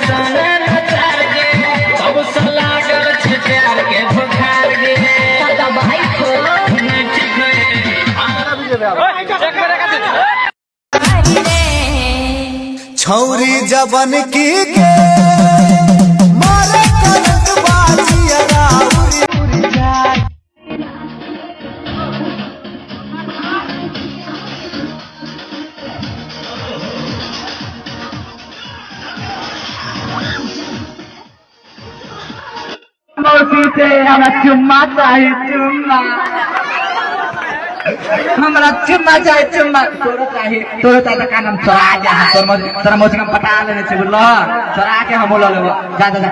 सोना नचार गे सब सला गल छे प्यार के भुखार गे दादा भाई को ठीक छौरी जबन की के मारे कनक बाजिया राउरी उरी जाए मौसी से हमरा चुम्मा चाहिए चुम्मा हमरा चुम्मा चाहिए चुम्मा तोरो चाहिए का नाम छोड़ा जा तोरा मौसी हम पटा लेने छे बोल छोड़ा के हम बोल लेबो जा जा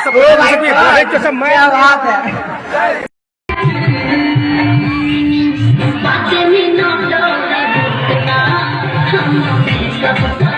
ओ भाई तो सब मैं बात है बातें में ना लो ना हम